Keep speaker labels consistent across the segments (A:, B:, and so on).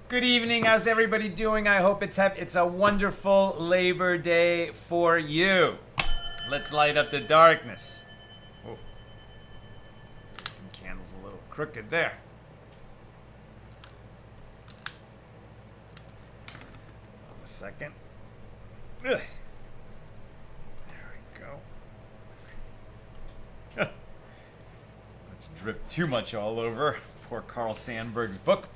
A: Good evening. How's everybody doing? I hope it's a wonderful Labor Day for you. Let's light up the darkness. Oh, the candle's a little crooked there. Hold on a second. Ugh. There we go. Let's drip too much all over. Poor Carl Sandburg's book.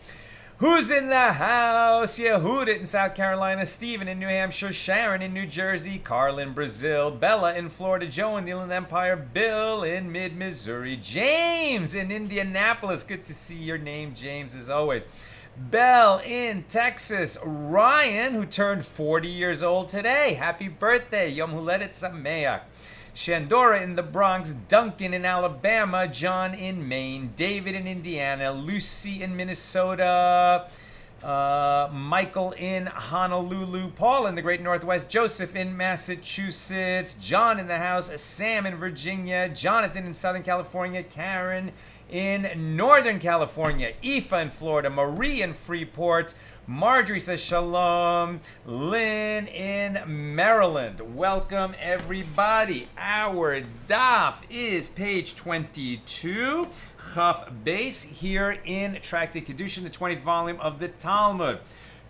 A: Who's in the house? Yehudit in South Carolina, Stephen in New Hampshire, Sharon in New Jersey, Carl in Brazil, Bella in Florida, Joe in the Inland Empire, Bill in mid-Missouri, James in Indianapolis. Good to see your name, James, as always. Belle in Texas, Ryan, who turned 40 years old today. Happy birthday, Yom Huledet Sameach. Shandora in the Bronx, Duncan in Alabama, John in Maine, David in Indiana, Lucy in Minnesota, Michael in Honolulu, Paul in the Great Northwest, Joseph in Massachusetts, John in the house, Sam in Virginia, Jonathan in Southern California, Karen in Northern California, Aoife in Florida, Marie in Freeport, Marjorie says shalom. Lynn in Maryland. Welcome, everybody. Our daf is page 22, Chaf Beis, here in Tractate Kiddushin, the 20th volume of the Talmud.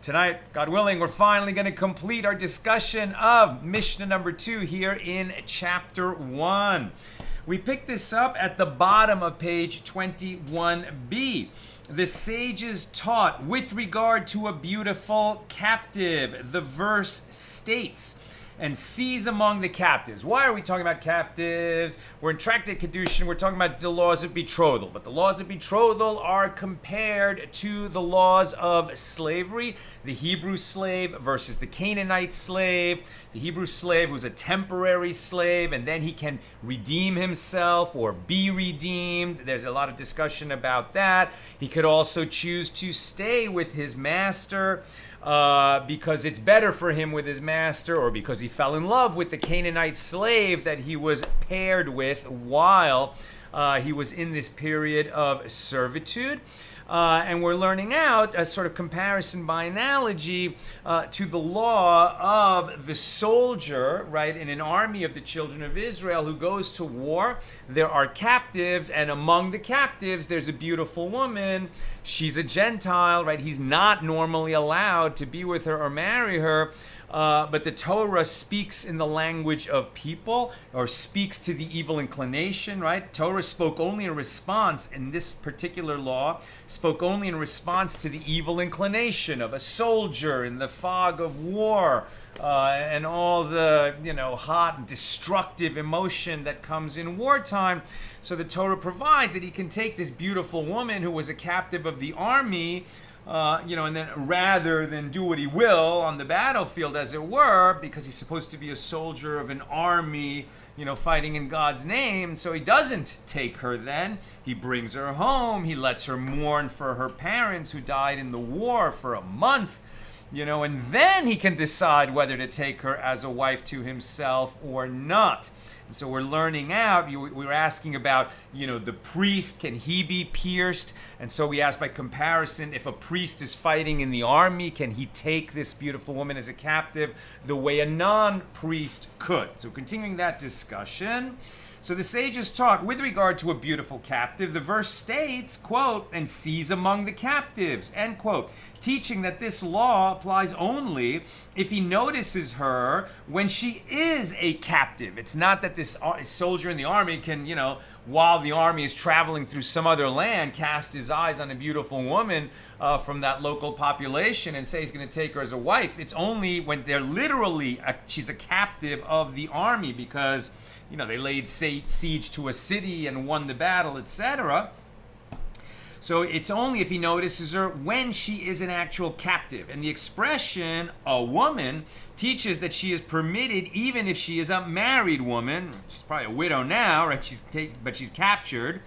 A: Tonight, God willing, we're finally going to complete our discussion of Mishna number 2 here in chapter 1. We pick this up at the bottom of page 21b. The sages taught with regard to a beautiful captive. The verse states, and seize among the captives. Why are we talking about captives? We're in Tractate Kiddushin. We're talking about the laws of betrothal. But the laws of betrothal are compared to the laws of slavery. The Hebrew slave versus the Canaanite slave. The Hebrew slave who's a temporary slave, and then he can redeem himself or be redeemed. There's a lot of discussion about that. He could also choose to stay with his master because it's better for him with his master, or because he fell in love with the Canaanite slave that he was paired with while he was in this period of servitude. And we're learning out a sort of comparison by analogy to the law of the soldier, right, in an army of the children of Israel who goes to war. There are captives, and among the captives, there's a beautiful woman. She's a Gentile, right? He's not normally allowed to be with her or marry her. But the Torah speaks in the language of people, or speaks to the evil inclination, right? Torah spoke only in response, in this particular law, spoke only in response to the evil inclination of a soldier in the fog of war, and all the, hot and destructive emotion that comes in wartime. So the Torah provides that he can take this beautiful woman who was a captive of the army, and then rather than do what he will on the battlefield, as it were, because he's supposed to be a soldier of an army, fighting in God's name, so he doesn't take her then. He brings her home. He lets her mourn for her parents who died in the war for a month, and then he can decide whether to take her as a wife to himself or not. And so we're learning out, we were asking about, the priest, can he be pierced? And so we asked by comparison, if a priest is fighting in the army, can he take this beautiful woman as a captive the way a non-priest could? So continuing that discussion. So the sages taught with regard to a beautiful captive, the verse states, quote, and seize among the captives, end quote, teaching that this law applies only if he notices her when she is a captive. It's not that this soldier in the army can, while the army is traveling through some other land, cast his eyes on a beautiful woman from that local population and say he's going to take her as a wife. It's only when they're literally, she's a captive of the army because they laid siege to a city and won the battle, etc. So it's only if he notices her when she is an actual captive. And the expression, a woman, teaches that she is permitted even if she is a married woman. She's probably a widow now, right? But she's captured.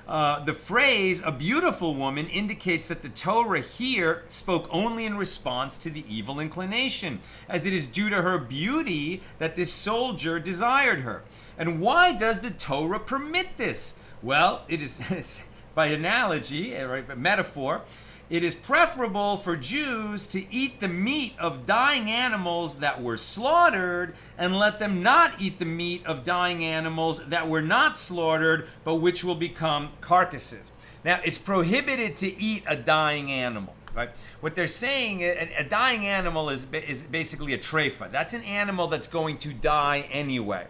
A: The phrase, a beautiful woman, indicates that the Torah here spoke only in response to the evil inclination, as it is due to her beauty that this soldier desired her. And why does the Torah permit this? Well, it is by analogy, right, metaphor, it is preferable for Jews to eat the meat of dying animals that were slaughtered and let them not eat the meat of dying animals that were not slaughtered, but which will become carcasses. Now, it's prohibited to eat a dying animal. Right? What they're saying, a dying animal is basically a treifa. That's an animal that's going to die anyway.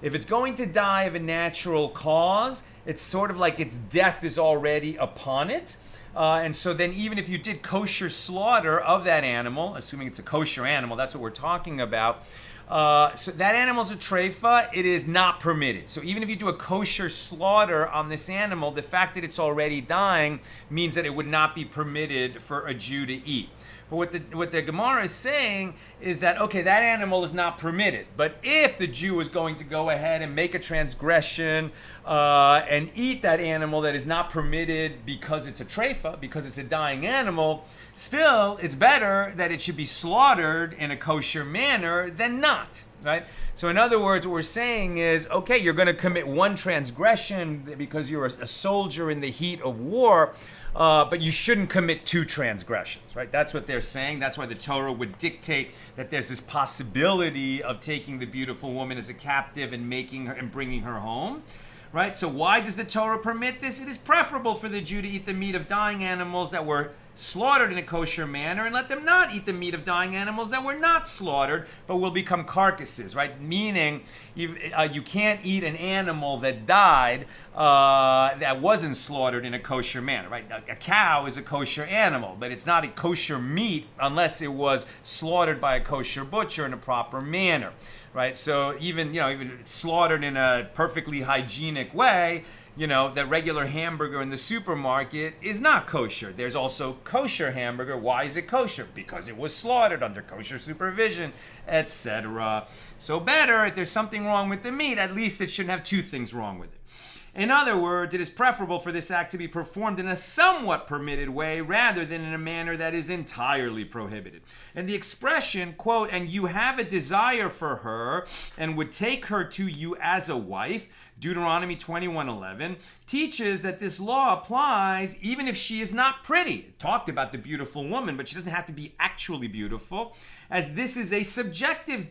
A: If it's going to die of a natural cause, it's sort of like its death is already upon it. And so then even if you did kosher slaughter of that animal, assuming it's a kosher animal, that's what we're talking about, so that animal's a treifa, it is not permitted. So even if you do a kosher slaughter on this animal, the fact that it's already dying means that it would not be permitted for a Jew to eat. But what the Gemara is saying is that, okay, that animal is not permitted. But if the Jew is going to go ahead and make a transgression and eat that animal that is not permitted because it's a treifa, because it's a dying animal, still, it's better that it should be slaughtered in a kosher manner than not, right? So in other words, what we're saying is, okay, you're going to commit one transgression because you're a soldier in the heat of war, but you shouldn't commit two transgressions, right? That's what they're saying. That's why the Torah would dictate that there's this possibility of taking the beautiful woman as a captive and making her and bringing her home. Right? So why does the Torah permit this? It is preferable for the Jew to eat the meat of dying animals that were slaughtered in a kosher manner and let them not eat the meat of dying animals that were not slaughtered but will become carcasses, right? Meaning you can't eat an animal that died that wasn't slaughtered in a kosher manner, right? A cow is a kosher animal, but it's not a kosher meat unless it was slaughtered by a kosher butcher in a proper manner. Right, so even slaughtered in a perfectly hygienic way, that regular hamburger in the supermarket is not kosher. There's also kosher hamburger. Why is it kosher? Because it was slaughtered under kosher supervision, etc. So better, if there's something wrong with the meat, at least it shouldn't have two things wrong with it. In other words, it is preferable for this act to be performed in a somewhat permitted way rather than in a manner that is entirely prohibited. And the expression, quote, and you have a desire for her and would take her to you as a wife, Deuteronomy 21:11, teaches that this law applies even if she is not pretty. It talked about the beautiful woman, but she doesn't have to be actually beautiful, as this is a subjective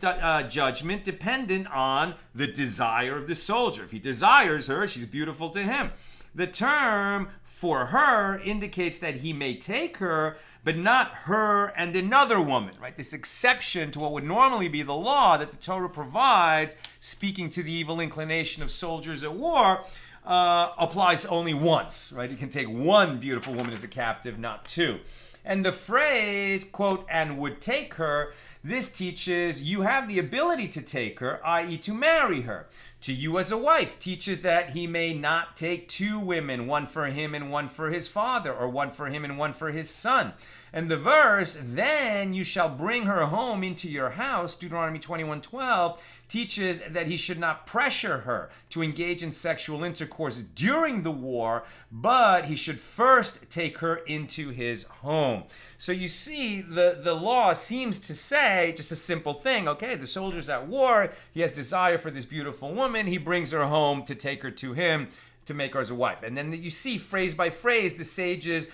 A: judgment dependent on the desire of the soldier. If he desires her, she's beautiful to him. The term for her indicates that he may take her, but not her and another woman, right? This exception to what would normally be the law that the Torah provides, speaking to the evil inclination of soldiers at war, applies only once, right? He can take one beautiful woman as a captive, not two. And the phrase, quote, and would take her, this teaches you have the ability to take her, i.e. to marry her. To you as a wife teaches that he may not take two women, one for him and one for his father, or one for him and one for his son. And the verse, then you shall bring her home into your house, Deuteronomy 21:12, teaches that he should not pressure her to engage in sexual intercourse during the war, but he should first take her into his home. So you see, the law seems to say just a simple thing. Okay, the soldier's at war, he has desire for this beautiful woman, he brings her home to take her to him, to make her as a wife. And then you see phrase by phrase, the sages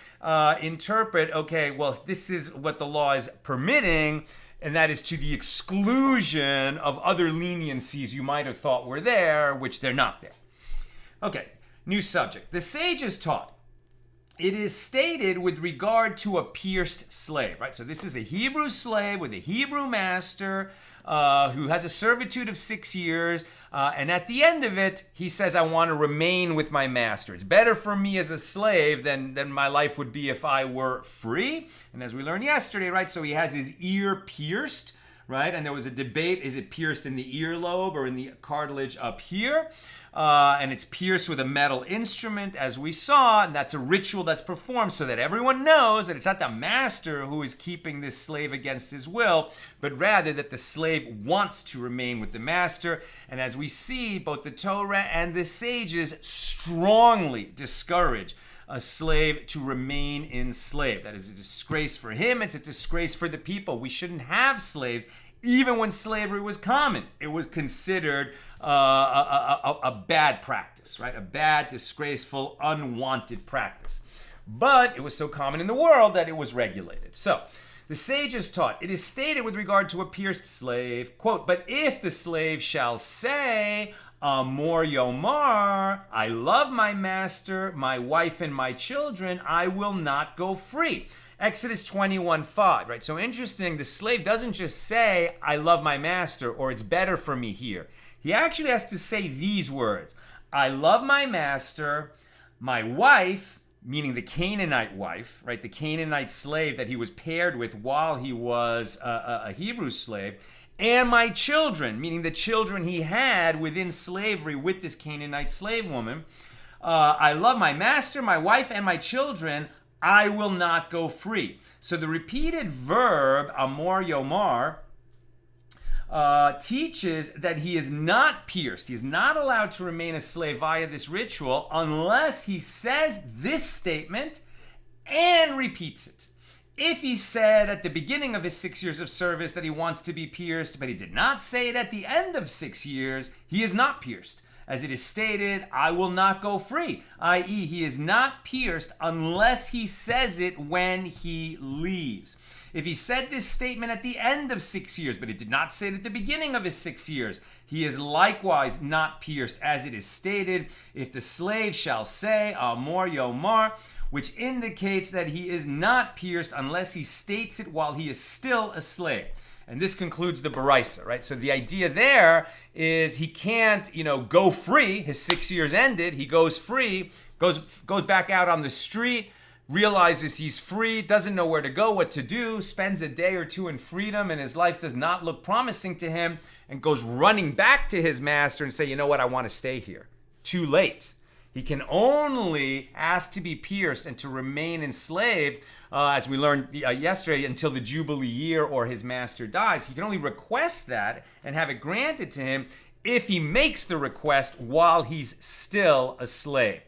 A: interpret, okay, well, this is what the law is permitting, and that is to the exclusion of other leniencies you might have thought were there, which they're not there. Okay, new subject. The sages taught, it is stated with regard to a pierced slave, right? So this is a Hebrew slave with a Hebrew master who has a servitude of 6 years. And at the end of it, he says, I want to remain with my master. It's better for me as a slave than my life would be if I were free. And as we learned yesterday, right? So he has his ear pierced, right? And there was a debate, is it pierced in the earlobe or in the cartilage up here? And it's pierced with a metal instrument, as we saw, and that's a ritual that's performed so that everyone knows that it's not the master who is keeping this slave against his will, but rather that the slave wants to remain with the master. And as we see, both the Torah and the sages strongly discourage a slave to remain enslaved. That is a disgrace for him, it's a disgrace for the people. We shouldn't have slaves. Even when slavery was common, it was considered a bad practice, right? A bad, disgraceful, unwanted practice. but it was so common in the world that it was regulated. So, the sages taught, it is stated with regard to a pierced slave, quote, but if the slave shall say, Amor Yomar, I love my master, my wife, and my children, I will not go free. Exodus 21:5, right? So interesting, the slave doesn't just say, I love my master, or it's better for me here. He actually has to say these words, I love my master, my wife, meaning the Canaanite wife, right? The Canaanite slave that he was paired with while he was a Hebrew slave, and my children, meaning the children he had within slavery with this Canaanite slave woman. I love my master, my wife, and my children. I will not go free. So the repeated verb, Amor Yomar, teaches that he is not pierced. He is not allowed to remain a slave via this ritual unless he says this statement and repeats it. If he said at the beginning of his 6 years of service that he wants to be pierced, but he did not say it at the end of 6 years, he is not pierced. As it is stated, I will not go free, i.e., he is not pierced unless he says it when he leaves. If he said this statement at the end of 6 years, but he did not say it at the beginning of his 6 years, he is likewise not pierced, as it is stated, if the slave shall say, Amor Yomar, which indicates that he is not pierced unless he states it while he is still a slave. And this concludes the Baraisa, right? So the idea there is he can't, go free. His 6 years ended. He goes free, goes back out on the street, realizes he's free, doesn't know where to go, what to do, spends a day or two in freedom, and his life does not look promising to him, and goes running back to his master and say, you know what, I want to stay here. Too late. He can only ask to be pierced and to remain enslaved, as we learned yesterday, until the Jubilee year or his master dies. He can only request that and have it granted to him if he makes the request while he's still a slave.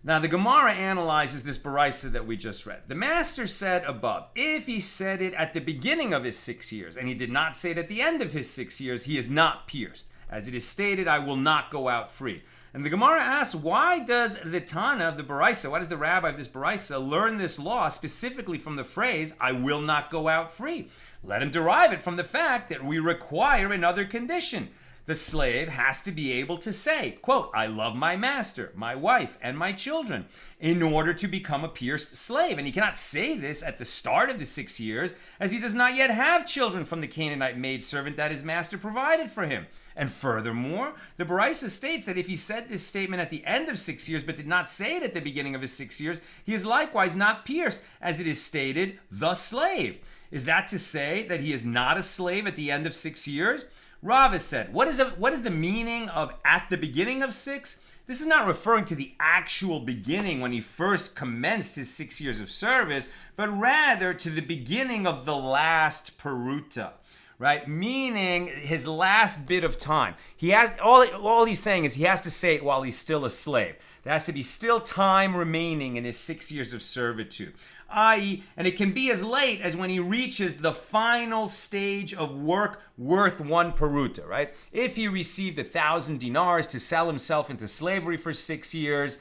A: Now, the Gemara analyzes this Baraisa that we just read. The master said above, if he said it at the beginning of his 6 years and he did not say it at the end of his 6 years, he is not pierced. As it is stated, I will not go out free. And the Gemara asks, why does the Tana of the Baraisa, why does the rabbi of this Baraisa learn this law specifically from the phrase, I will not go out free? Let him derive it from the fact that we require another condition. The slave has to be able to say, quote, I love my master, my wife, and my children, in order to become a pierced slave. And he cannot say this at the start of the 6 years, as he does not yet have children from the Canaanite maidservant that his master provided for him. And furthermore, the Baraisa states that if he said this statement at the end of 6 years, but did not say it at the beginning of his 6 years, he is likewise not pierced, as it is stated, the slave. Is that to say that he is not a slave at the end of 6 years? Rav has said, what is the meaning of at the beginning of 6? This is not referring to the actual beginning when he first commenced his 6 years of service, but rather to the beginning of the last peruta, right? Meaning his last bit of time. He has all he's saying is he has to say it while he's still a slave. There has to be still time remaining in his 6 years of servitude. i.e., and it can be as late as when he reaches the final stage of work worth 1 peruta, right? If he received 1,000 dinars to sell himself into slavery for 6 years,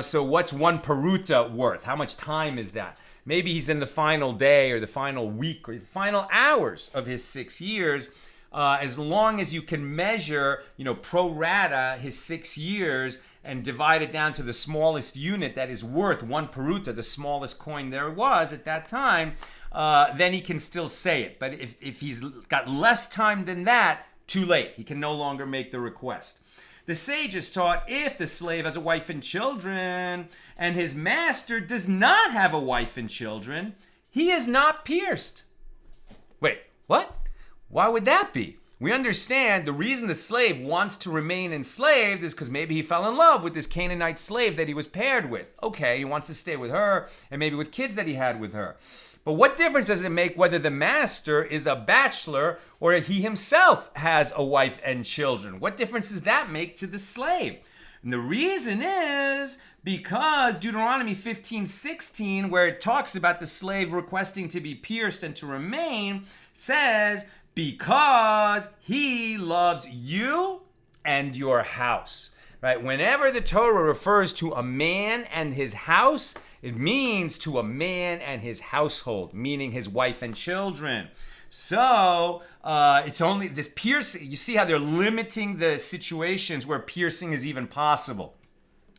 A: so what's 1 peruta worth? How much time is that? Maybe he's in the final day or the final week or the final hours of his 6 years. As long as you can measure, pro rata his 6 years and divide it down to the smallest unit that is worth 1 peruta, the smallest coin there was at that time, then he can still say it. But if he's got less time than that, too late. He can no longer make the request. The sages taught if the slave has a wife and children and his master does not have a wife and children, he is not pierced. Wait, what? Why would that be? We understand the reason the slave wants to remain enslaved is because maybe he fell in love with this Canaanite slave that he was paired with. Okay, he wants to stay with her and maybe with kids that he had with her. But what difference does it make whether the master is a bachelor or he himself has a wife and children? What difference does that make to the slave? And the reason is because Deuteronomy 15:16, where it talks about the slave requesting to be pierced and to remain, says, because he loves you and your house. right? Whenever the Torah refers to a man and his house, it means to a man and his household, meaning his wife and children. So it's only this piercing. You see how they're limiting the situations where piercing is even possible.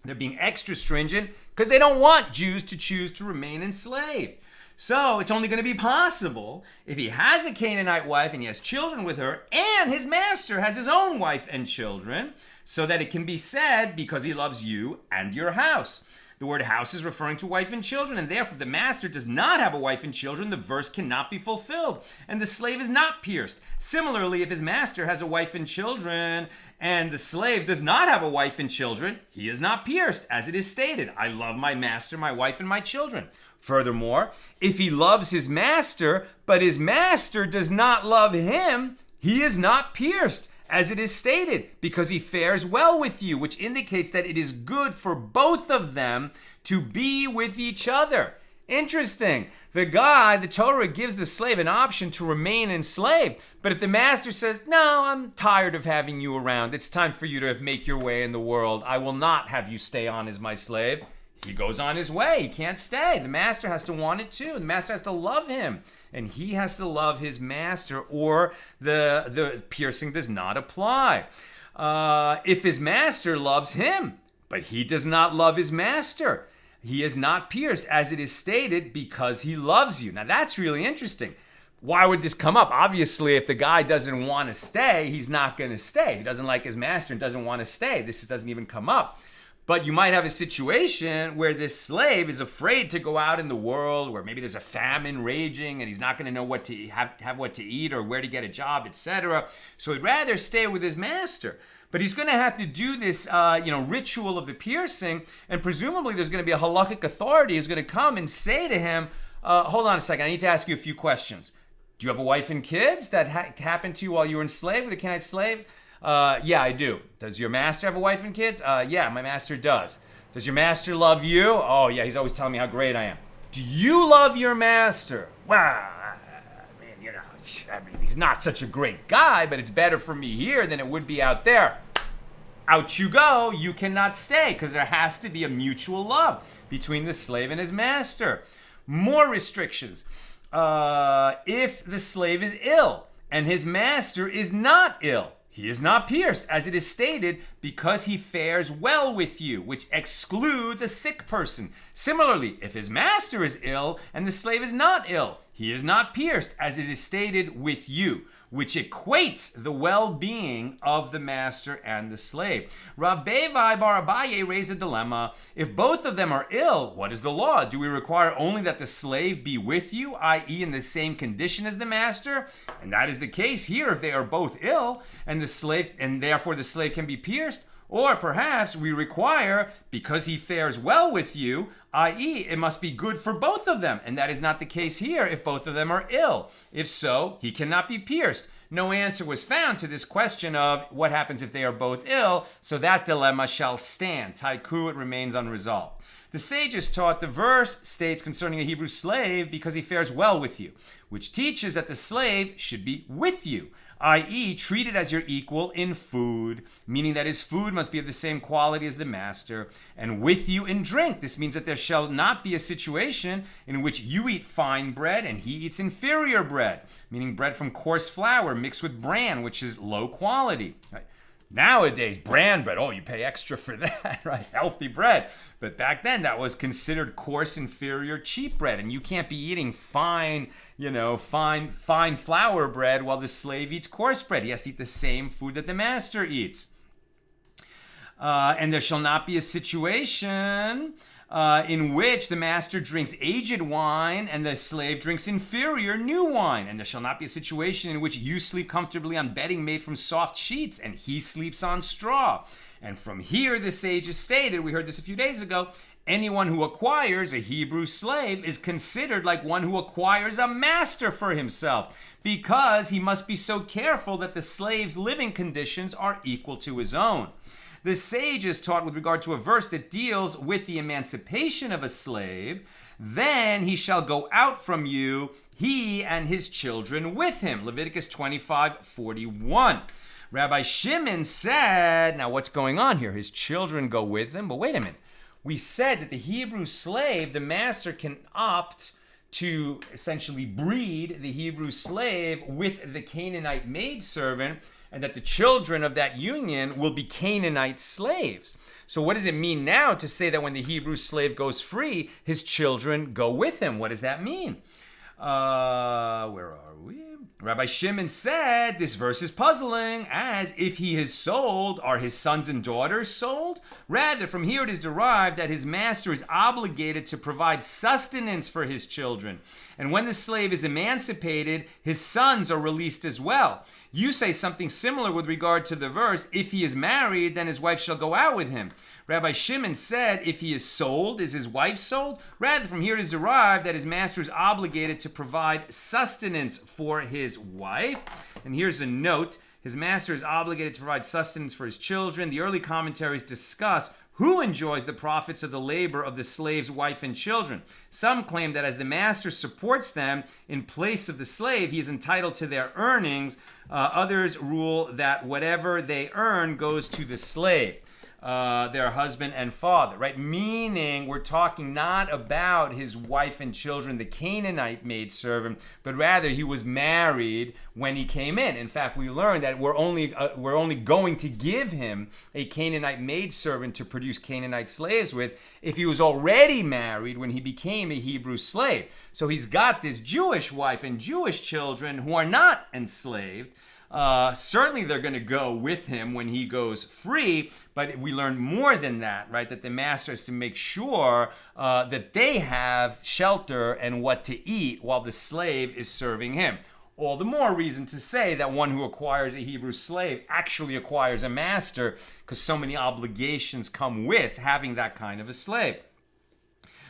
A: They're being extra stringent because they don't want Jews to choose to remain enslaved. So it's only going to be possible if he has a Canaanite wife and he has children with her, and his master has his own wife and children, so that it can be said, because he loves you and your house. The word house is referring to wife and children, and therefore if the master does not have a wife and children, the verse cannot be fulfilled, and the slave is not pierced. Similarly, if his master has a wife and children, and the slave does not have a wife and children, he is not pierced, as it is stated, I love my master, my wife, and my children. Furthermore, if he loves his master, but his master does not love him, he is not pierced, as it is stated, because he fares well with you, which indicates that it is good for both of them to be with each other. Interesting. The Torah gives the slave an option to remain enslaved. But if the master says, no, I'm tired of having you around, it's time for you to make your way in the world, I will not have you stay on as my slave, he goes on his way. He can't stay. The master has to want it too. The master has to love him. And he has to love his master, or the piercing does not apply. If his master loves him, but he does not love his master, he is not pierced, as it is stated, because he loves you. Now that's really interesting. Why would this come up? Obviously, if the guy doesn't want to stay, he's not going to stay. If he doesn't like his master and doesn't want to stay, this doesn't even come up. But you might have a situation where this slave is afraid to go out in the world, where maybe there's a famine raging and he's not going to know what to have what to eat or where to get a job, etc. So he'd rather stay with his master. But he's going to have to do this, ritual of the piercing, and presumably there's going to be a halakhic authority who's going to come and say to him, hold on a second, I need to ask you a few questions. Do you have a wife and kids that happened to you while you were enslaved with a Canaanite slave? Yeah, I do. Does your master have a wife and kids? Yeah, my master does. Does your master love you? Oh, yeah, he's always telling me how great I am. Do you love your master? Well, he's not such a great guy, but it's better for me here than it would be out there. Out you go. You cannot stay, because there has to be a mutual love between the slave and his master. More restrictions. If the slave is ill and his master is not ill, he is not pierced, as it is stated, because he fares well with you, which excludes a sick person. Similarly, if his master is ill and the slave is not ill, he is not pierced, as it is stated, with you, which equates the well-being of the master and the slave. Rav Bevai bar Abaye raised a dilemma. If both of them are ill, what is the law? Do we require only that the slave be with you, i.e. in the same condition as the master? And that is the case here if they are both ill, and therefore the slave can be pierced. Or perhaps we require, because he fares well with you, i.e. it must be good for both of them. And that is not the case here if both of them are ill. If so, he cannot be pierced. No answer was found to this question of what happens if they are both ill, so that dilemma shall stand. Taiku, it remains unresolved. The sages taught the verse states concerning a Hebrew slave, because he fares well with you, which teaches that the slave should be with you, i.e. treated as your equal in food, meaning that his food must be of the same quality as the master, and with you in drink. This means that there shall not be a situation in which you eat fine bread and he eats inferior bread, meaning bread from coarse flour mixed with bran, which is low quality. Right? Nowadays, bran bread, you pay extra for that, right? Healthy bread. But back then, that was considered coarse, inferior, cheap bread. And you can't be eating fine flour bread while the slave eats coarse bread. He has to eat the same food that the master eats. And there shall not be a situation in which the master drinks aged wine and the slave drinks inferior new wine. And there shall not be a situation in which you sleep comfortably on bedding made from soft sheets and he sleeps on straw. And from here, the sages stated, we heard this a few days ago, anyone who acquires a Hebrew slave is considered like one who acquires a master for himself, because he must be so careful that the slave's living conditions are equal to his own. The sages taught with regard to a verse that deals with the emancipation of a slave, then he shall go out from you, he and his children with him. Leviticus 25:41. Rabbi Shimon said, now what's going on here? His children go with him, but wait a minute. We said that the Hebrew slave, the master can opt to essentially breed the Hebrew slave with the Canaanite maidservant, and that the children of that union will be Canaanite slaves. So what does it mean now to say that when the Hebrew slave goes free, his children go with him? What does that mean? Where are we? Rabbi Shimon said, this verse is puzzling, as if he is sold, are his sons and daughters sold? Rather, from here it is derived that his master is obligated to provide sustenance for his children. And when the slave is emancipated, his sons are released as well. You say something similar with regard to the verse, if he is married, then his wife shall go out with him. Rabbi Shimon said, if he is sold, is his wife sold? Rather, from here it is derived that his master is obligated to provide sustenance for his wife. And here's a note. His master is obligated to provide sustenance for his children. The early commentaries discuss who enjoys the profits of the labor of the slave's wife and children. Some claim that as the master supports them in place of the slave, he is entitled to their earnings. Others rule that whatever they earn goes to the slave, their husband and father, right? Meaning we're talking not about his wife and children, the Canaanite maidservant, but rather he was married when he came in. In fact, we learned that we're only going to give him a Canaanite maidservant to produce Canaanite slaves with if he was already married when he became a Hebrew slave. So he's got this Jewish wife and Jewish children who are not enslaved. Certainly they're going to go with him when he goes free, but we learn more than that, right? That the master is to make sure that they have shelter and what to eat while the slave is serving him. All the more reason to say that one who acquires a Hebrew slave actually acquires a master, because so many obligations come with having that kind of a slave.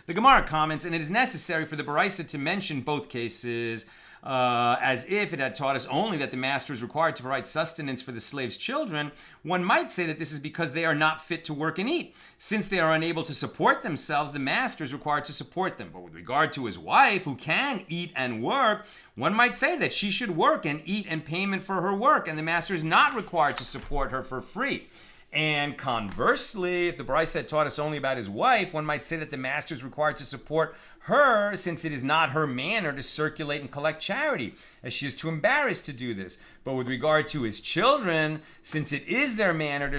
A: The Gemara comments, and it is necessary for the Baraisa to mention both cases, as if it had taught us only that the master is required to provide sustenance for the slave's children. One might say that this is because they are not fit to work and eat. Since they are unable to support themselves, the master is required to support them. But with regard to his wife, who can eat and work, one might say that she should work and eat in payment for her work, and the master is not required to support her for free. And conversely, if the Bryce had taught us only about his wife, one might say that the master is required to support her, since it is not her manner to circulate and collect charity, as she is too embarrassed to do this. But with regard to his children, since it is their manner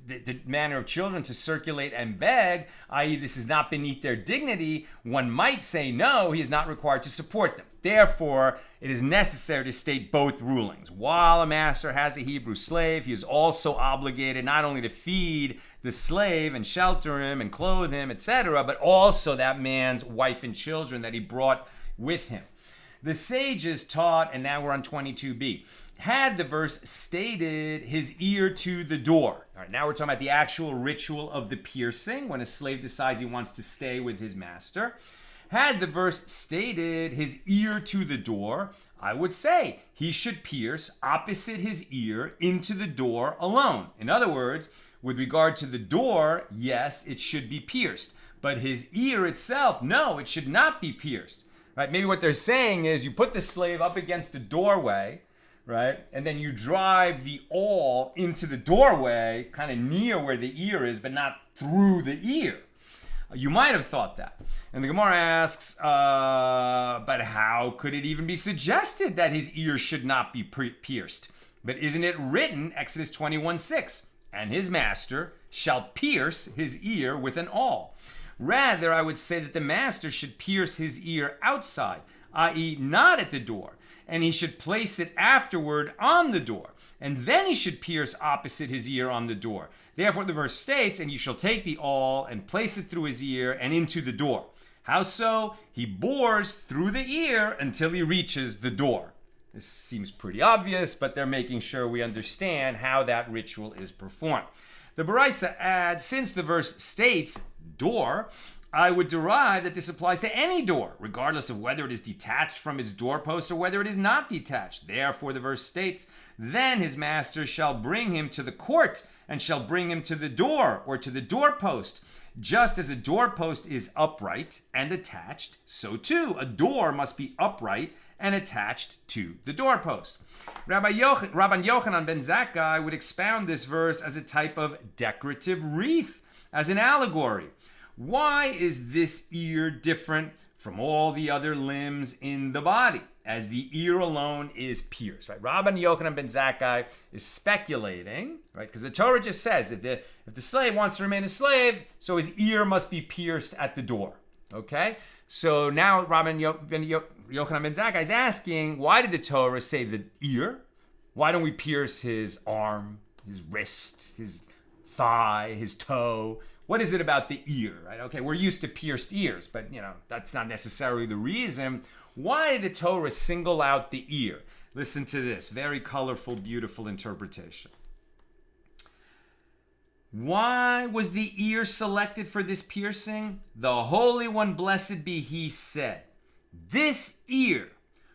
A: the manner of children to circulate and beg, i.e. this is not beneath their dignity, one might say no, he is not required to support them. Therefore, it is necessary to state both rulings. While a master has a Hebrew slave, he is also obligated not only to feed the slave and shelter him and clothe him, etc., but also that man's wife and children that he brought with him. The sages taught, and now we're on 22b, had the verse stated his ear to the door. All right, now we're talking about the actual ritual of the piercing when a slave decides he wants to stay with his master. Had the verse stated his ear to the door, I would say he should pierce opposite his ear into the door alone. In other words, with regard to the door, yes, it should be pierced. But his ear itself, no, it should not be pierced. Right? Maybe what they're saying is you put the slave up against the doorway, right? And then you drive the awl into the doorway, kind of near where the ear is, but not through the ear. You might have thought that. And the Gemara asks, but how could it even be suggested that his ear should not be pierced? But isn't it written, Exodus 21:6, and his master shall pierce his ear with an awl? Rather, I would say that the master should pierce his ear outside, i.e. not at the door, and he should place it afterward on the door, and then he should pierce opposite his ear on the door. Therefore, the verse states, and you shall take the awl and place it through his ear and into the door. How so? He bores through the ear until he reaches the door. This seems pretty obvious, but they're making sure we understand how that ritual is performed. The Baraisa adds, since the verse states door, I would derive that this applies to any door, regardless of whether it is detached from its doorpost or whether it is not detached. Therefore, the verse states, then his master shall bring him to the court and shall bring him to the door or to the doorpost. Just as a doorpost is upright and attached, so too a door must be upright and attached to the doorpost. Rabban Yochanan ben Zakkai would expound this verse as a type of decorative wreath, as an allegory. Why is this ear different from all the other limbs in the body, as the ear alone is pierced? Right? Rabban Yochanan ben Zakkai is speculating, right? Because the Torah just says if the slave wants to remain a slave, so his ear must be pierced at the door. Okay? So now Rabban Yochanan ben Zakkai is asking, why did the Torah say the ear? Why don't we pierce his arm, his wrist, his thigh, his toe? What is it about the ear, right? Okay, we're used to pierced ears, but that's not necessarily the reason. Why did the Torah single out the ear? Listen to this very colorful, beautiful interpretation. Why was the ear selected for this piercing? The Holy One, blessed be He, said, "This ear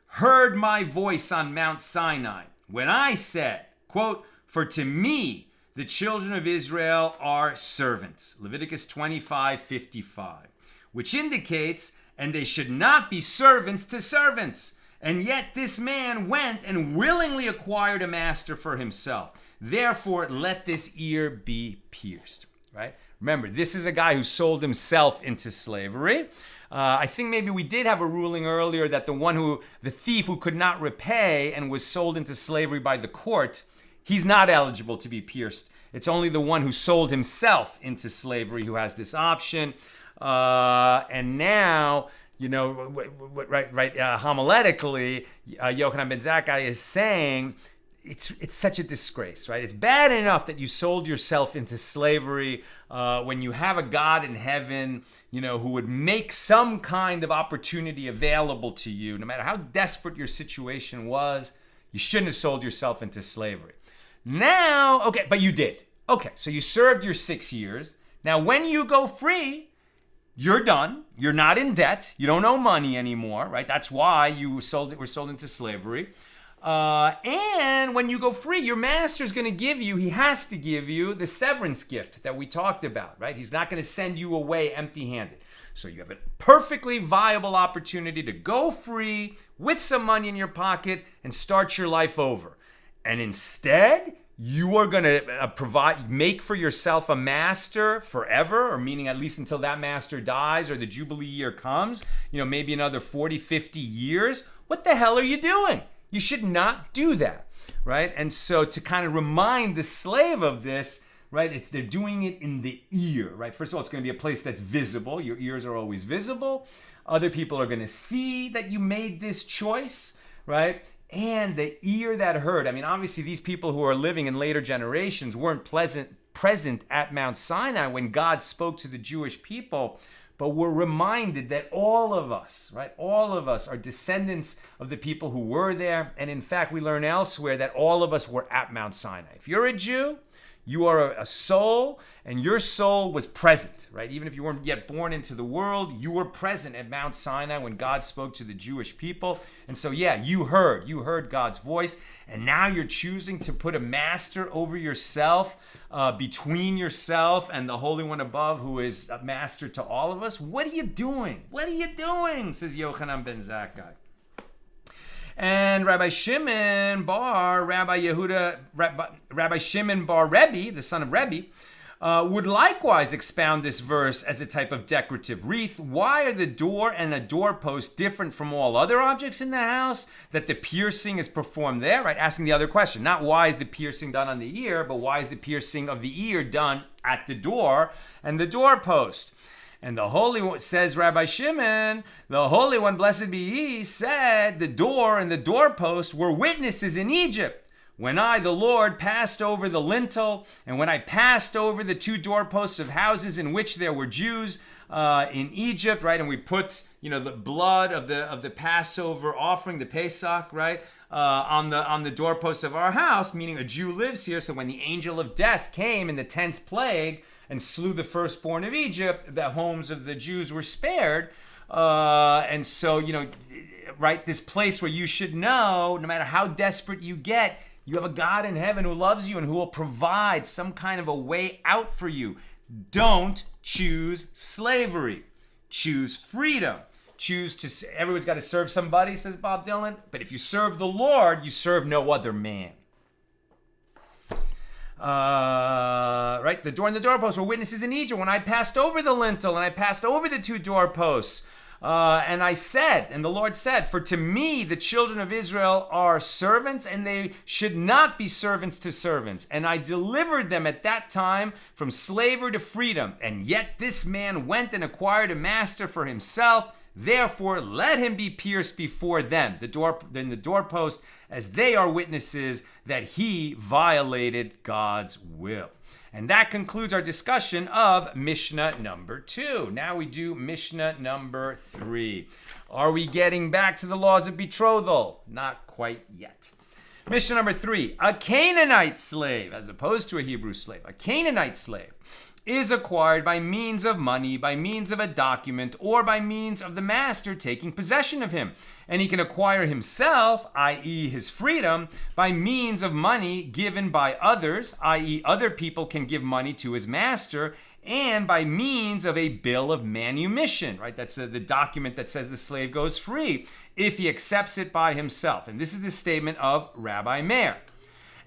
A: heard my voice on Mount Sinai when I said, quote, for to me the children of Israel are servants." Leviticus 25:55, which indicates, and they should not be servants to servants. And yet this man went and willingly acquired a master for himself. Therefore, let this ear be pierced, right? Remember, this is a guy who sold himself into slavery. I think maybe we did have a ruling earlier that the thief who could not repay and was sold into slavery by the court, he's not eligible to be pierced. It's only the one who sold himself into slavery who has this option. And now, homiletically, Yochanan ben Zakkai is saying it's such a disgrace, right? It's bad enough that you sold yourself into slavery when you have a God in heaven, who would make some kind of opportunity available to you, no matter how desperate your situation was. You shouldn't have sold yourself into slavery. Now, okay, but you did. Okay, so you served your 6 years. Now, when you go free, you're done. You're not in debt. You don't owe money anymore, right? That's why you were sold into slavery. And when you go free, your master's going to give you, he has to give you the severance gift that we talked about, right? He's not going to send you away empty-handed. So you have a perfectly viable opportunity to go free with some money in your pocket and start your life over. And instead, you are going to make for yourself a master forever, or meaning at least until that master dies or the Jubilee year comes, maybe another 40, 50 years. What the hell are you doing? You should not do that, right? And so to kind of remind the slave of this, right, they're doing it in the ear, right? First of all, it's going to be a place that's visible. Your ears are always visible. Other people are going to see that you made this choice, right? And the ear that heard. I mean, obviously, these people who are living in later generations weren't present at Mount Sinai when God spoke to the Jewish people, but we're reminded that all of us, right, all of us are descendants of the people who were there. And in fact, we learn elsewhere that all of us were at Mount Sinai. If you're a Jew, you are a soul, and your soul was present, right? Even if you weren't yet born into the world, you were present at Mount Sinai when God spoke to the Jewish people. And so, yeah, you heard God's voice, and now you're choosing to put a master over yourself, between yourself and the Holy One above, who is a master to all of us. What are you doing? What are you doing? Says Yochanan ben Zakkai. And Rabbi Shimon bar Rebbe, the son of Rebbe, would likewise expound this verse as a type of decorative wreath. Why are the door and the doorpost different from all other objects in the house, that the piercing is performed there? Right? Asking the other question, not why is the piercing done on the ear, but why is the piercing of the ear done at the door and the doorpost? And the Holy One, says Rabbi Shimon, the Holy One, blessed be He, said the door and the doorpost were witnesses in Egypt. When I, the Lord, passed over the lintel, and when I passed over the two doorposts of houses in which there were Jews in Egypt, right? And we put, the blood of the Passover offering, the Pesach, right, on the doorposts of our house, meaning a Jew lives here. So when the angel of death came in the 10th plague and slew the firstborn of Egypt, the homes of the Jews were spared. And so, right, this place where you should know, no matter how desperate you get, you have a God in heaven who loves you and who will provide some kind of a way out for you. Don't choose slavery. Choose freedom. everyone's got to serve somebody, says Bob Dylan. But if you serve the Lord, you serve no other man. Right? The door and the doorpost were witnesses in Egypt when I passed over the lintel and I passed over the 2 doorposts. And I said, and the Lord said, for to me the children of Israel are servants, and they should not be servants to servants. And I delivered them at that time from slavery to freedom. And yet this man went and acquired a master for himself. Therefore, let him be pierced before them, the doorpost, as they are witnesses that he violated God's will. And that concludes our discussion of Mishnah number 2. Now we do Mishnah number 3. Are we getting back to the laws of betrothal? Not quite yet. Mishnah number 3. A Canaanite slave, as opposed to a Hebrew slave. A Canaanite slave is acquired by means of money, by means of a document, or by means of the master taking possession of him. And he can acquire himself, i.e. his freedom, by means of money given by others, i.e. other people can give money to his master, and by means of a bill of manumission, right? That's the document that says the slave goes free if he accepts it by himself. And this is the statement of Rabbi Meir.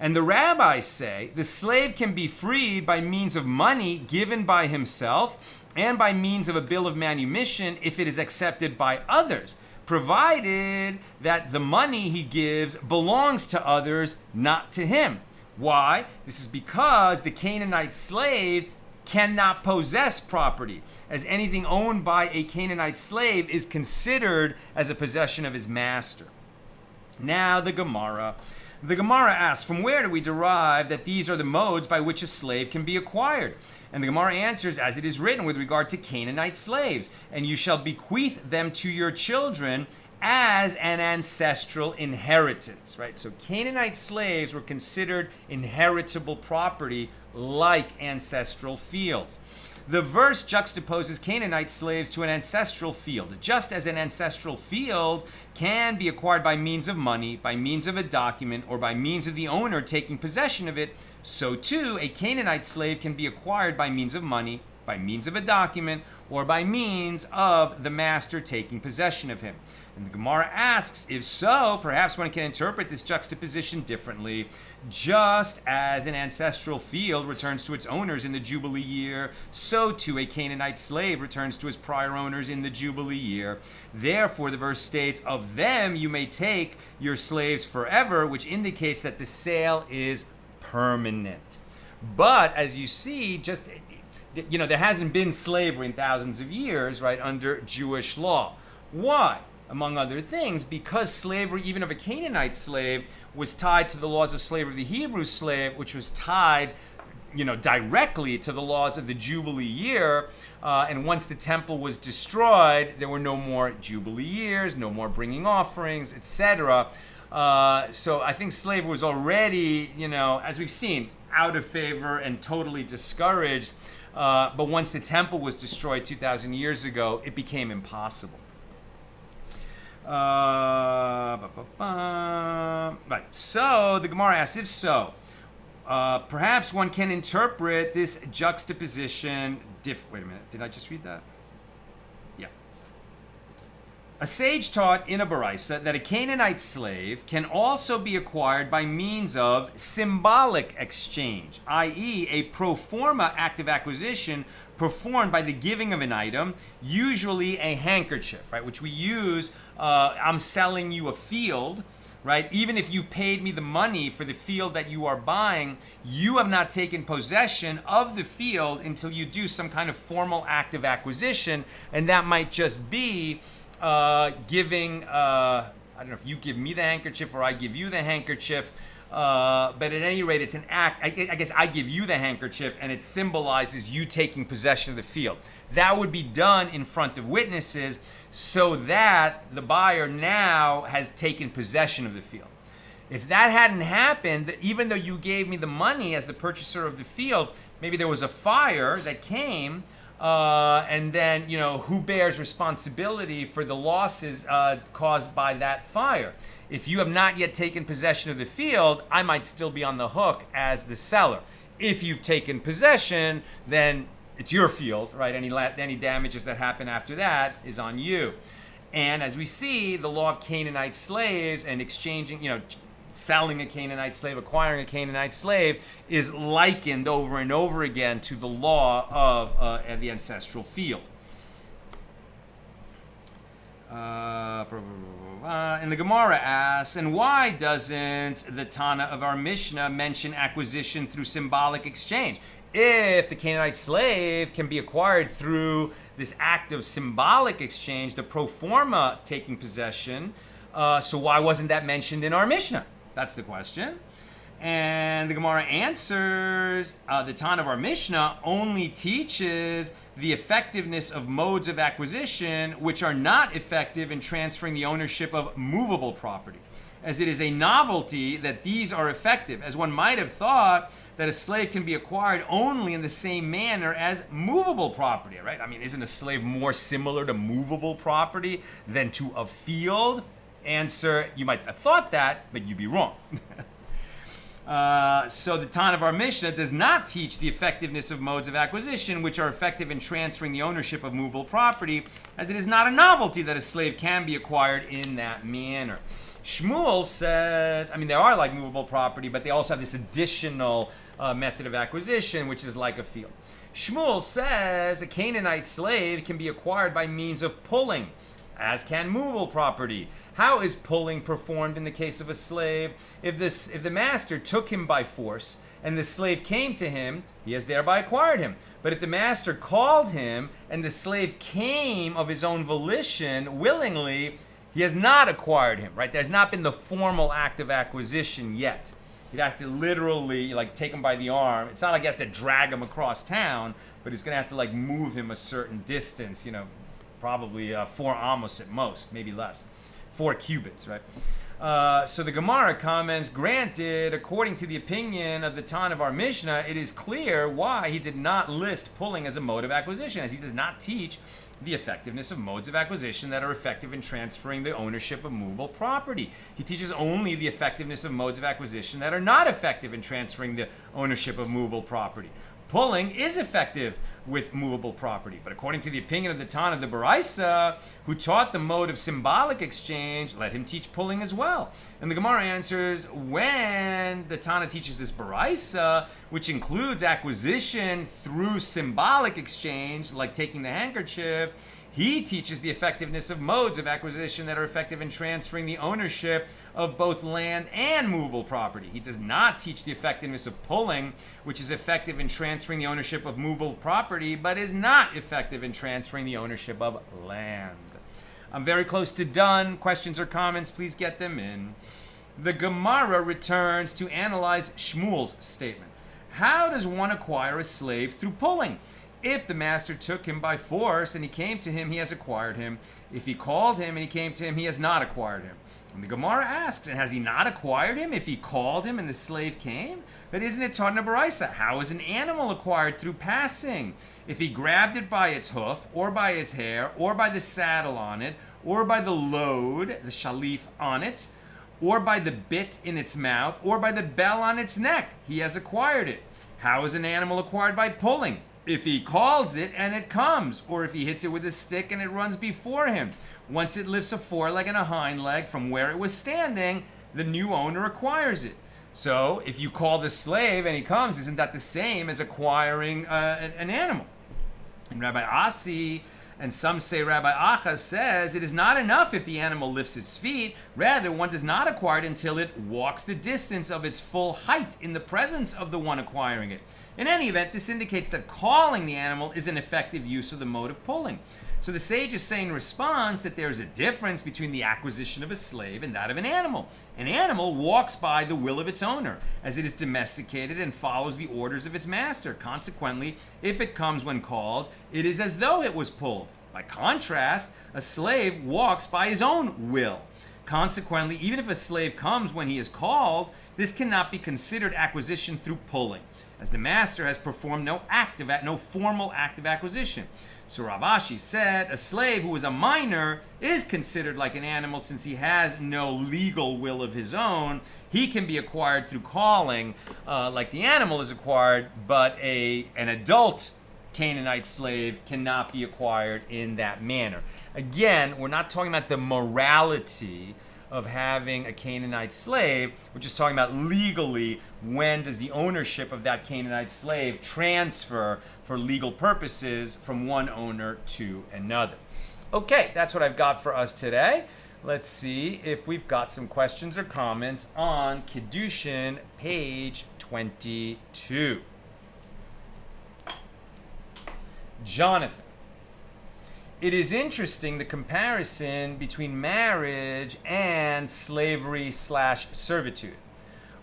A: And the rabbis say the slave can be freed by means of money given by himself and by means of a bill of manumission if it is accepted by others, provided that the money he gives belongs to others, not to him. Why? This is because the Canaanite slave cannot possess property, as anything owned by a Canaanite slave is considered as a possession of his master. Now the Gemara. The Gemara asks, from where do we derive that these are the modes by which a slave can be acquired? And the Gemara answers, as it is written with regard to Canaanite slaves, and you shall bequeath them to your children as an ancestral inheritance, right? So Canaanite slaves were considered inheritable property like ancestral fields. The verse juxtaposes Canaanite slaves to an ancestral field. Just as an ancestral field can be acquired by means of money, by means of a document, or by means of the owner taking possession of it, so too a Canaanite slave can be acquired by means of money, by means of a document, or by means of the master taking possession of him. And the Gemara asks, if so, perhaps one can interpret this juxtaposition differently. Just as an ancestral field returns to its owners in the Jubilee year, so too a Canaanite slave returns to his prior owners in the Jubilee year. Therefore, the verse states, of them you may take your slaves forever, which indicates that the sale is permanent. But as you see, there hasn't been slavery in thousands of years, right, under Jewish law. Why? Among other things, because slavery, even of a Canaanite slave, was tied to the laws of slavery of the Hebrew slave, which was tied, directly to the laws of the Jubilee year. And once the temple was destroyed, there were no more Jubilee years, no more bringing offerings, etc. So I think slavery was already, as we've seen, out of favor and totally discouraged. But once the temple was destroyed 2,000 years ago, it became impossible. Right. So the Gemara asks, if so, perhaps one can interpret this juxtaposition. Wait a minute. Did I just read that? Yeah. A sage taught in a Baraisa that a Canaanite slave can also be acquired by means of symbolic exchange, i.e. a pro forma act of acquisition performed by the giving of an item, usually a handkerchief, right, which we use, I'm selling you a field, right? Even if you paid me the money for the field that you are buying, you have not taken possession of the field until you do some kind of formal act of acquisition, and that might just be giving, I don't know if you give me the handkerchief or I give you the handkerchief, but at any rate, it's an act. I guess I give you the handkerchief, and it symbolizes you taking possession of the field. That would be done in front of witnesses so that the buyer now has taken possession of the field. If that hadn't happened, even though you gave me the money as the purchaser of the field, maybe there was a fire that came, and then, who bears responsibility for the losses caused by that fire? If you have not yet taken possession of the field, I might still be on the hook as the seller. If you've taken possession, then it's your field, right? Any damages that happen after that is on you. And as we see, the law of Canaanite slaves and exchanging, selling a Canaanite slave, acquiring a Canaanite slave, is likened over and over again to the law of the ancestral field. And the Gemara asks, and why doesn't the Tana of our Mishnah mention acquisition through symbolic exchange? If the Canaanite slave can be acquired through this act of symbolic exchange, the pro forma taking possession, so why wasn't that mentioned in our Mishnah? That's the question. And the Gemara answers, the Tana of our Mishnah only teaches the effectiveness of modes of acquisition which are not effective in transferring the ownership of movable property, as it is a novelty that these are effective, as one might have thought that a slave can be acquired only in the same manner as movable property, right? I mean, isn't a slave more similar to movable property than to a field? Answer, you might have thought that, but you'd be wrong. So the Tana of our Mishnah does not teach the effectiveness of modes of acquisition which are effective in transferring the ownership of movable property, as it is not a novelty that a slave can be acquired in that manner. Shmuel says, they are like movable property, but they also have this additional method of acquisition, which is like a field. Shmuel says a Canaanite slave can be acquired by means of pulling, as can movable property. How is pulling performed in the case of a slave? If the master took him by force and the slave came to him, he has thereby acquired him. But if the master called him and the slave came of his own volition, willingly, he has not acquired him, right? There's not been the formal act of acquisition yet. You'd have to literally take him by the arm. It's not like he has to drag him across town, but he's going to have to move him a certain distance, probably 4 amos at most, maybe less. 4 cubits, right? So the Gemara comments, granted, according to the opinion of the Tana of our Mishnah, it is clear why he did not list pulling as a mode of acquisition, as he does not teach the effectiveness of modes of acquisition that are effective in transferring the ownership of movable property. He teaches only the effectiveness of modes of acquisition that are not effective in transferring the ownership of movable property. Pulling is effective with movable property, but according to the opinion of the Tana of the Baraisa, who taught the mode of symbolic exchange, let him teach pulling as well. And the Gemara answers, when the Tana teaches this Baraisa, which includes acquisition through symbolic exchange, like taking the handkerchief, he teaches the effectiveness of modes of acquisition that are effective in transferring the ownership of both land and movable property. He does not teach the effectiveness of pulling, which is effective in transferring the ownership of movable property, but is not effective in transferring the ownership of land. I'm very close to done. Questions or comments, please get them in. The Gemara returns to analyze Shmuel's statement. How does one acquire a slave through pulling? If the master took him by force and he came to him, he has acquired him. If he called him and he came to him, he has not acquired him. And the Gemara asks, and has he not acquired him if he called him and the slave came? But isn't it taught in a Baraisa? How is an animal acquired? Through passing. If he grabbed it by its hoof, or by its hair, or by the saddle on it, or by the load, the shalif on it, or by the bit in its mouth, or by the bell on its neck, he has acquired it. How is an animal acquired? By pulling. If he calls it and it comes, or if he hits it with a stick and it runs before him. Once it lifts a foreleg and a hind leg from where it was standing, the new owner acquires it. So if you call the slave and he comes, isn't that the same as acquiring an animal? And Rabbi Asi, and some say Rabbi Acha, says it is not enough if the animal lifts its feet. Rather, one does not acquire it until it walks the distance of its full height in the presence of the one acquiring it. In any event, this indicates that calling the animal is an effective use of the mode of pulling. So the sages say in response that there is a difference between the acquisition of a slave and that of an animal. An animal walks by the will of its owner, as it is domesticated and follows the orders of its master. Consequently, if it comes when called, it is as though it was pulled. By contrast, a slave walks by his own will. Consequently, even if a slave comes when he is called, this cannot be considered acquisition through pulling, as the master has performed no formal act of acquisition. So Rav Ashi said, a slave who is a minor is considered like an animal since he has no legal will of his own. He can be acquired through calling, like the animal is acquired, but an adult Canaanite slave cannot be acquired in that manner. Again, we're not talking about the morality of having a Canaanite slave. We're just talking about legally, when does the ownership of that Canaanite slave transfer for legal purposes from one owner to another. Okay, that's what I've got for us today. Let's see if we've got some questions or comments on Kiddushin, page 22. Jonathan. It is interesting the comparison between marriage and slavery/servitude.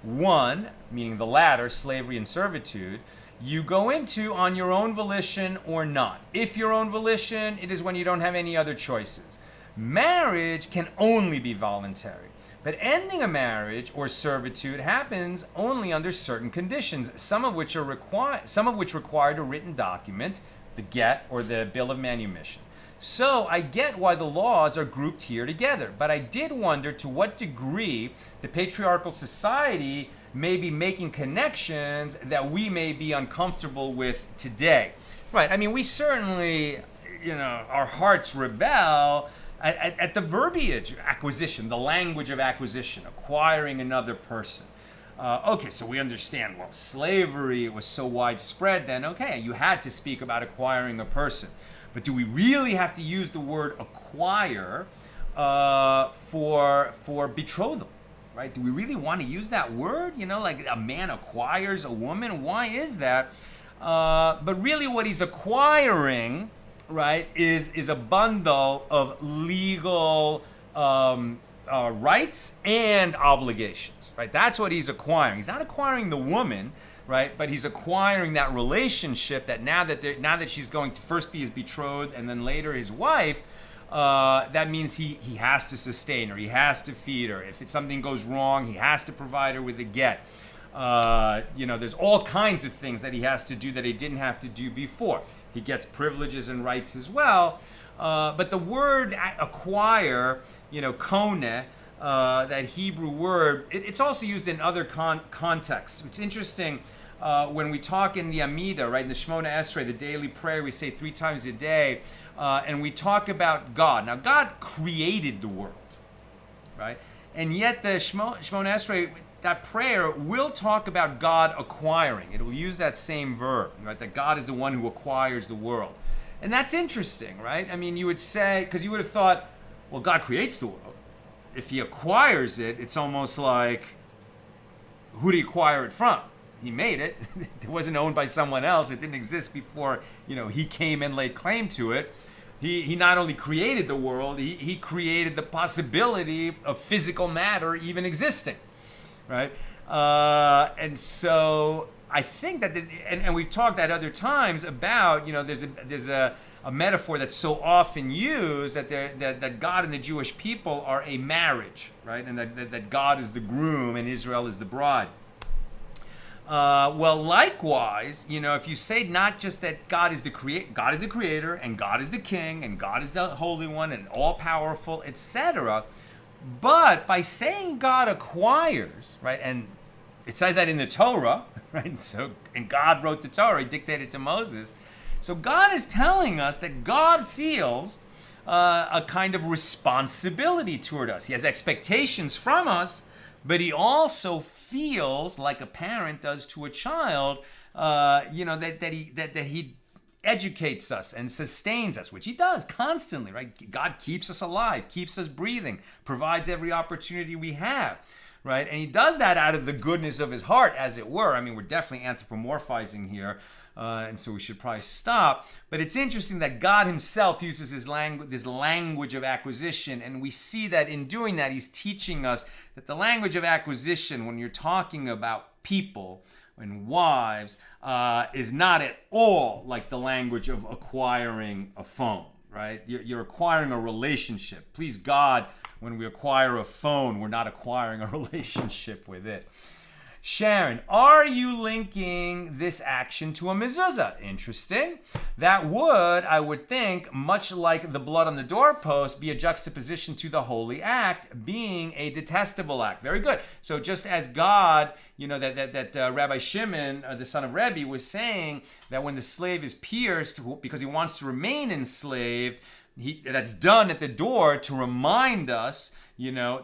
A: One, meaning the latter, slavery and servitude, you go into on your own volition or not. If your own volition, it is when you don't have any other choices. Marriage can only be voluntary, but ending a marriage or servitude happens only under certain conditions, some of which required a written document, the get or the bill of manumission. So I get why the laws are grouped here together, but I did wonder to what degree the patriarchal society may be making connections that we may be uncomfortable with today. Right, I mean, we certainly, our hearts rebel at the verbiage acquisition, the language of acquisition, acquiring another person. Okay, so we understand, well, slavery was so widespread then, okay, you had to speak about acquiring a person. But do we really have to use the word acquire for betrothal, right? Do we really want to use that word? Like a man acquires a woman. Why is that? But really what he's acquiring, right, is a bundle of legal rights and obligations, right? That's what he's acquiring. He's not acquiring the woman, right? But he's acquiring that relationship that now that she's going to first be his betrothed and then later his wife, that means he has to sustain her, he has to feed her. If something goes wrong, he has to provide her with a get. There's all kinds of things that he has to do that he didn't have to do before. He gets privileges and rights as well. But the word acquire, kone, that Hebrew word, it's also used in other contexts. It's interesting when we talk in the Amida, right, in the Shemona Esrei, the daily prayer we say 3 times a day, and we talk about God. Now, God created the world, right? And yet the Shemona Esrei, that prayer will talk about God acquiring. It will use that same verb, right? That God is the one who acquires the world. And that's interesting, right? I mean, you would say, because you would have thought, well, God creates the world. If he acquires it, it's almost like, who did he acquire it from? He made it. It wasn't owned by someone else. It didn't exist before, he came and laid claim to it. He not only created the world, he created the possibility of physical matter even existing, right? And so I think that, and we've talked at other times about, there's a metaphor that's so often used that God and the Jewish people are a marriage, right? And that God is the groom and Israel is the bride. Well, likewise, if you say not just that God is the creator and God is the king and God is the Holy One and all powerful, etc., but by saying God acquires, right? And it says that in the Torah, right? And God wrote the Torah, he dictated to Moses. So God is telling us that God feels a kind of responsibility toward us. He has expectations from us, but he also feels like a parent does to a child, that he educates us and sustains us, which he does constantly, right? God keeps us alive, keeps us breathing, provides every opportunity we have, right? And he does that out of the goodness of his heart, as it were. I mean, we're definitely anthropomorphizing here, and so we should probably stop. But it's interesting that God himself uses this language of acquisition, and we see that in doing that, he's teaching us that the language of acquisition, when you're talking about people and wives, is not at all like the language of acquiring a phone, right? You're acquiring a relationship. Please God, when we acquire a phone, we're not acquiring a relationship with it. Sharon, are you linking this action to a mezuzah? Interesting. That would, I would think, much like the blood on the doorpost, be a juxtaposition to the holy act being a detestable act. Very good. So just as God, that Rabbi Shimon, the son of Rebbe, was saying that when the slave is pierced because he wants to remain enslaved, that's done at the door to remind us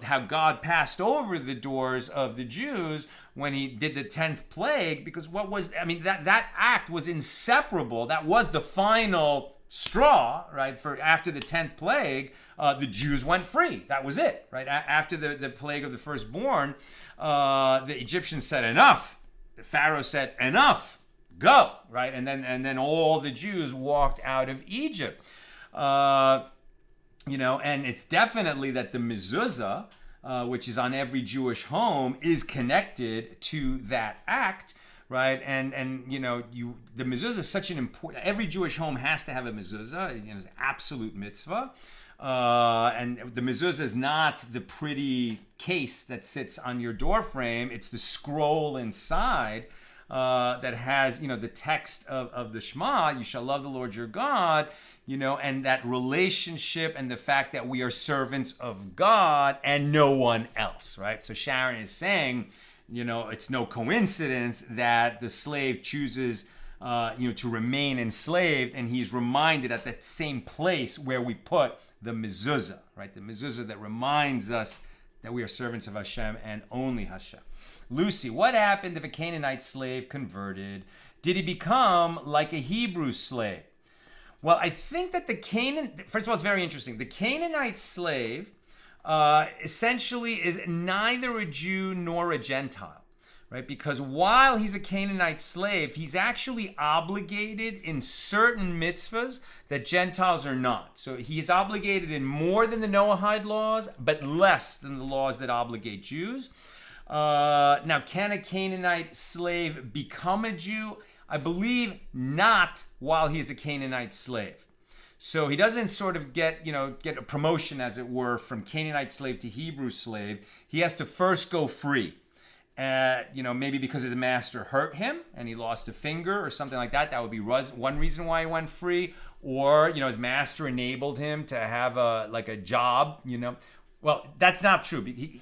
A: how God passed over the doors of the Jews when he did the 10th plague, because that act was inseparable. That was the final straw, right? For after the 10th plague, the Jews went free. That was it, right? After the plague of the firstborn, the Egyptians said enough. The Pharaoh said enough, go, right? And then all the Jews walked out of Egypt. And it's definitely that the mezuzah, which is on every Jewish home, is connected to that act, right? And the mezuzah is such an important. Every Jewish home has to have a mezuzah. It's an absolute mitzvah. And the mezuzah is not the pretty case that sits on your door frame. It's the scroll inside that has the text of the Shema. You shall love the Lord your God. And that relationship and the fact that we are servants of God and no one else, right? So Sharon is saying, it's no coincidence that the slave chooses, to remain enslaved, and he's reminded at that same place where we put the mezuzah, right? The mezuzah that reminds us that we are servants of Hashem and only Hashem. Lucy, what happened if a Canaanite slave converted? Did he become like a Hebrew slave? Well, I think that first of all, it's very interesting. The Canaanite slave essentially is neither a Jew nor a Gentile, right? Because while he's a Canaanite slave, he's actually obligated in certain mitzvahs that Gentiles are not. So he is obligated in more than the Noahide laws, but less than the laws that obligate Jews. Now, can a Canaanite slave become a Jew? I believe not while he's a Canaanite slave. So he doesn't sort of get a promotion, as it were, from Canaanite slave to Hebrew slave. He has to first go free. Maybe because his master hurt him and he lost a finger or something like that. That would be one reason why he went free. Or, his master enabled him to have a job, Well, that's not true,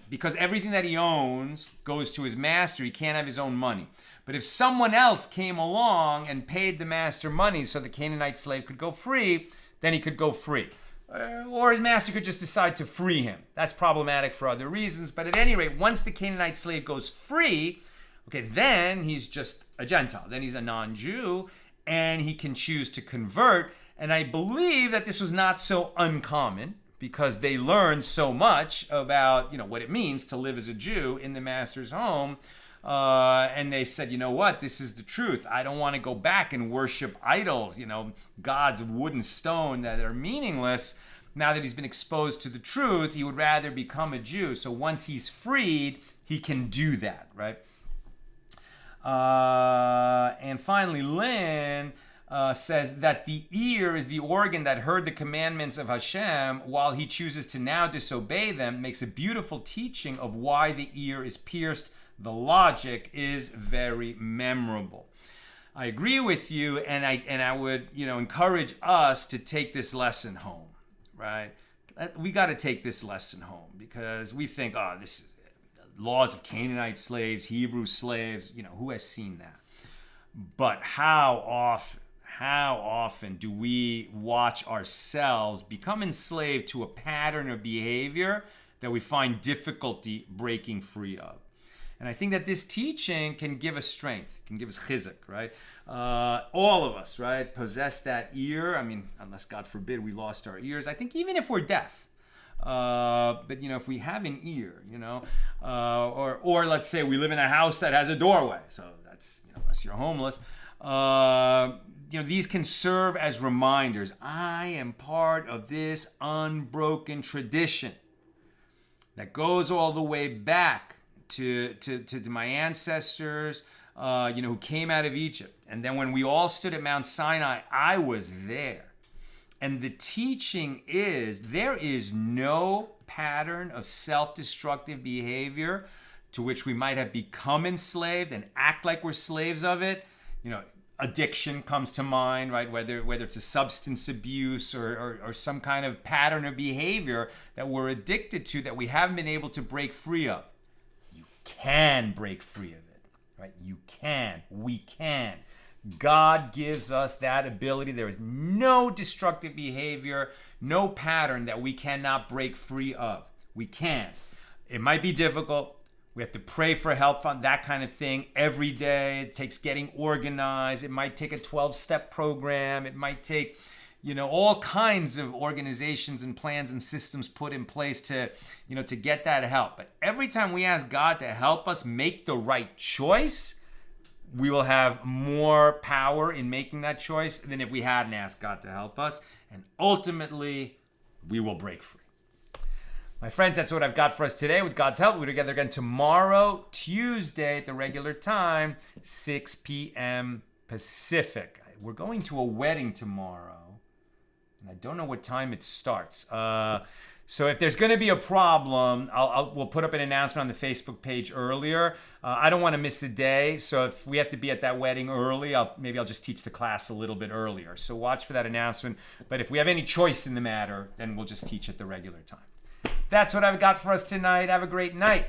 A: because everything that he owns goes to his master. He can't have his own money. But if someone else came along and paid the master money so the Canaanite slave could go free, then he could go free. Or his master could just decide to free him. That's problematic for other reasons. But at any rate, once the Canaanite slave goes free, then he's just a Gentile. Then he's a non-Jew, and he can choose to convert. And I believe that this was not so uncommon, because they learned so much about what it means to live as a Jew in the master's home. And they said, this is the truth. I don't want to go back and worship idols, gods of wood and stone that are meaningless. Now that he's been exposed to the truth, he would rather become a Jew. So once he's freed, he can do that, right? And finally, Lynn says that the ear is the organ that heard the commandments of Hashem, while he chooses to now disobey them. Makes a beautiful teaching of why the ear is pierced. The logic is very memorable. I agree with you, and I would encourage us to take this lesson home, right? We got to take this lesson home, because we think, this is laws of Canaanite slaves, Hebrew slaves, who has seen that? But how often do we watch ourselves become enslaved to a pattern of behavior that we find difficulty breaking free of? And I think that this teaching can give us strength, can give us chizuk, right? All of us, right, possess that ear. I mean, unless, God forbid, we lost our ears. I think even if we're deaf, but, if we have an ear, or let's say we live in a house that has a doorway. So that's, unless you're homeless, these can serve as reminders. I am part of this unbroken tradition that goes all the way back to my ancestors, who came out of Egypt. And then when we all stood at Mount Sinai, I was there. And the teaching is there is no pattern of self-destructive behavior to which we might have become enslaved and act like we're slaves of it. Addiction comes to mind, right? Whether it's a substance abuse or some kind of pattern of behavior that we're addicted to that we haven't been able to break free of. You can break free of it, right? You can. We can. God gives us that ability. There is no destructive behavior, no pattern that we cannot break free of. We can. It might be difficult. We have to pray for help on that kind of thing every day. It takes getting organized. It might take a 12-step program. It might take, all kinds of organizations and plans and systems put in place to get that help. But every time we ask God to help us make the right choice, we will have more power in making that choice than if we hadn't asked God to help us. And ultimately, we will break free. My friends, that's what I've got for us today. With God's help, we're together again tomorrow, Tuesday, at the regular time, 6 p.m. Pacific. We're going to a wedding tomorrow, and I don't know what time it starts. So if there's going to be a problem, we'll put up an announcement on the Facebook page earlier. I don't want to miss a day, so if we have to be at that wedding early, maybe I'll just teach the class a little bit earlier. So watch for that announcement. But if we have any choice in the matter, then we'll just teach at the regular time. That's what I've got for us tonight. Have a great night.